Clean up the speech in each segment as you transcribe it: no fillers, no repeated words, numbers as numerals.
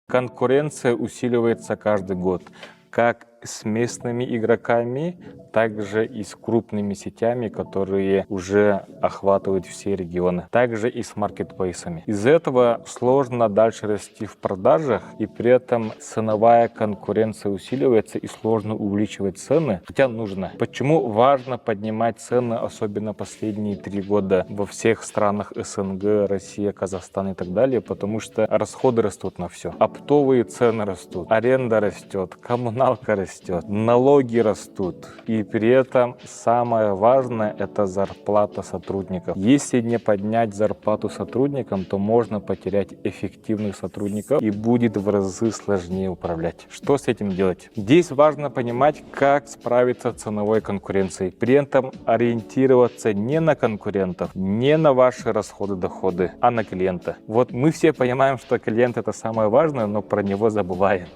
Конкуренция усиливается каждый год, как с местными игроками, также и с крупными сетями, которые уже охватывают все регионы, также и с маркетплейсами. Из-за этого сложно дальше расти в продажах, и при этом ценовая конкуренция усиливается, и сложно увеличивать цены, хотя нужно. Почему важно поднимать цены, особенно последние 3 года во всех странах СНГ, Россия, Казахстан и так далее? Потому что расходы растут на все. Оптовые цены растут, аренда растет, коммуналка растет, налоги растут. И при этом самое важное – это зарплата сотрудников. Если не поднять зарплату сотрудникам, то можно потерять эффективных сотрудников и будет в разы сложнее управлять. Что с этим делать? Здесь важно понимать, как справиться с ценовой конкуренцией. При этом ориентироваться не на конкурентов, не на ваши расходы-доходы, а на клиента. Вот мы все понимаем, что клиент – это самое важное, но про него забываем.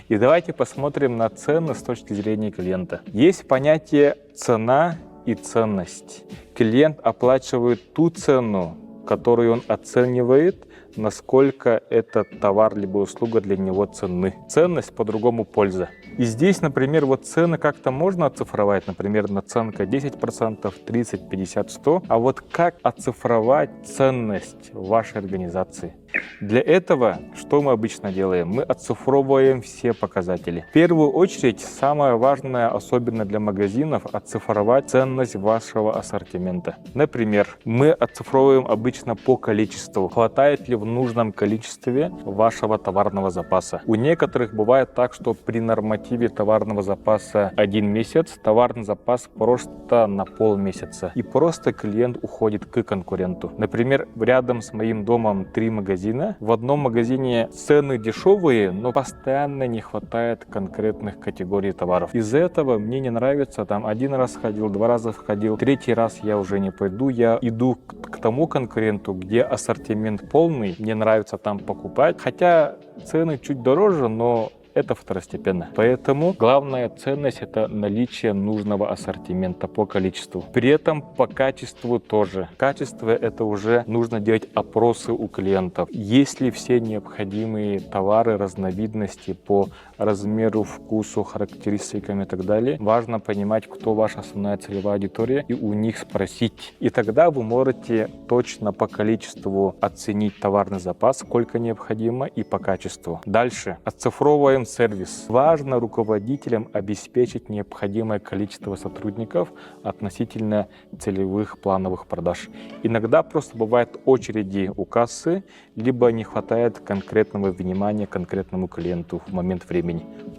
И давайте посмотрим на цены с точки зрения клиента. Есть понятие цена и ценность. Клиент оплачивает ту цену, которую он оценивает, насколько этот товар либо услуга для него ценны. Ценность, по-другому польза. И здесь, например, вот цены как-то можно оцифровать, например, наценка 10%, 30, 50, 100. А вот как оцифровать ценность вашей организации? Для этого что мы обычно делаем? Мы оцифровываем все показатели. В первую очередь, самое важное, особенно для магазинов, оцифровать ценность вашего ассортимента. Например, мы оцифровываем обычно по количеству. Хватает ли в нужном количестве вашего товарного запаса? У некоторых бывает так, что при нормативе товарного запаса 1 месяц, товарный запас просто на полмесяца. И просто клиент уходит к конкуренту. Например, рядом с моим домом 3 магазина. В одном магазине цены дешевые, но постоянно не хватает конкретных категорий товаров. Из-за этого мне не нравится, там 1 раз ходил, 2 раза ходил, 3-й раз я уже не пойду. Я иду к тому конкуренту, где ассортимент полный, мне нравится там покупать. Хотя цены чуть дороже, но это второстепенно. Поэтому главная ценность – это наличие нужного ассортимента по количеству. При этом по качеству тоже. Качество – это уже нужно делать опросы у клиентов. Есть ли все необходимые товары, разновидности по размеру, вкусу, характеристикам и так далее. Важно понимать, кто ваша основная целевая аудитория, и у них спросить. И тогда вы можете точно по количеству оценить товарный запас, сколько необходимо, и по качеству. Дальше. Оцифровываем сервис. Важно руководителям обеспечить необходимое количество сотрудников относительно целевых плановых продаж. Иногда просто бывают очереди у кассы, либо не хватает конкретного внимания конкретному клиенту в момент времени.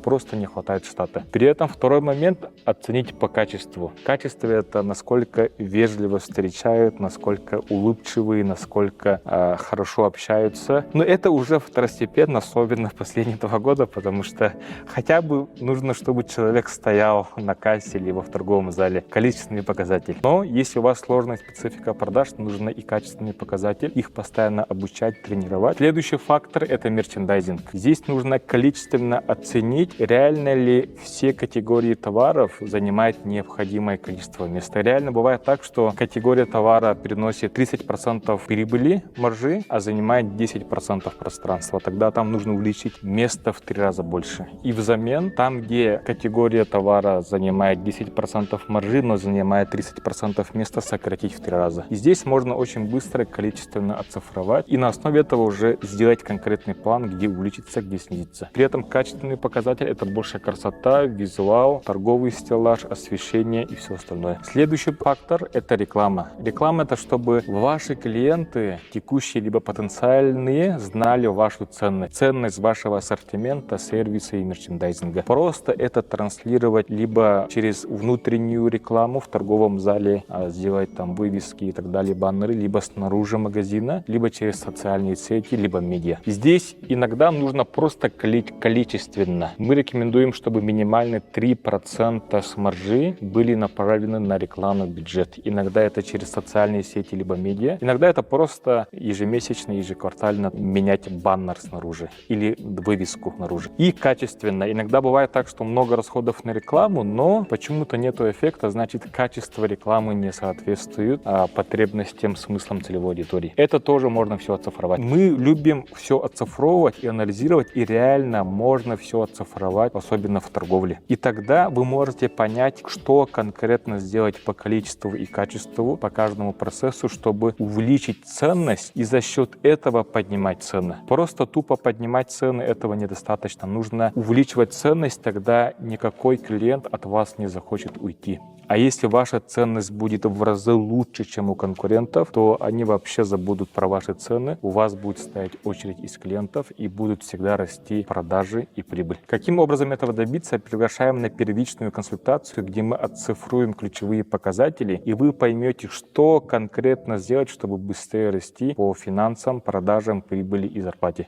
Просто не хватает штата. При этом второй момент – оценить по качеству. Качество – это насколько вежливо встречают, насколько улыбчивые, насколько хорошо общаются. Но это уже второстепенно, особенно в последние 2 года, потому что хотя бы нужно, чтобы человек стоял на кассе либо в торговом зале. Количественный показатель. Но если у вас сложная специфика продаж, нужно и качественный показатель. Их постоянно обучать, тренировать. Следующий фактор – это мерчендайзинг. Здесь нужно количественно оценить, реально ли все категории товаров занимают необходимое количество места. Реально бывает так, что категория товара приносит 30% прибыли, маржи, а занимает 10% пространства. Тогда там нужно увеличить место в 3 раза больше. И взамен, там, где категория товара занимает 10% маржи, но занимает 30% места, сократить в 3 раза. И здесь можно очень быстро количественно оцифровать и на основе этого уже сделать конкретный план, где увеличиться, где снизиться. При этом качественный показатель – это больше красота, визуал, торговый стеллаж, освещение и все остальное. Следующий фактор – это реклама. Реклама – это чтобы ваши клиенты, текущие либо потенциальные, знали вашу ценность. Ценность вашего ассортимента, сервиса и мерчендайзинга. Просто это транслировать либо через внутреннюю рекламу в торговом зале, сделать там вывески и так далее, баннеры, либо снаружи магазина, либо через социальные сети, либо медиа. Здесь иногда нужно просто количественно. Мы рекомендуем, чтобы минимально 3% с маржи были направлены на рекламный бюджет. Иногда это через социальные сети, либо медиа. Иногда это просто ежемесячно, ежеквартально менять баннер снаружи или вывеску снаружи. И и качественно. Иногда бывает так, что много расходов на рекламу, но почему-то нету эффекта, значит, качество рекламы не соответствует потребностям, смыслам целевой аудитории. Это тоже можно все оцифровать. Мы любим все оцифровывать и анализировать, и реально можно все оцифровать, особенно в торговле. И тогда вы можете понять, что конкретно сделать по количеству и качеству, по каждому процессу, чтобы увеличить ценность и за счет этого поднимать цены. Просто тупо поднимать цены этого недостаточно. Нужно увеличивать ценность, тогда никакой клиент от вас не захочет уйти. А если ваша ценность будет в разы лучше, чем у конкурентов, то они вообще забудут про ваши цены, у вас будет стоять очередь из клиентов и будут всегда расти продажи и прибыль. Каким образом этого добиться? Приглашаем на первичную консультацию, где мы оцифруем ключевые показатели, и вы поймете, что конкретно сделать, чтобы быстрее расти по финансам, продажам, прибыли и зарплате.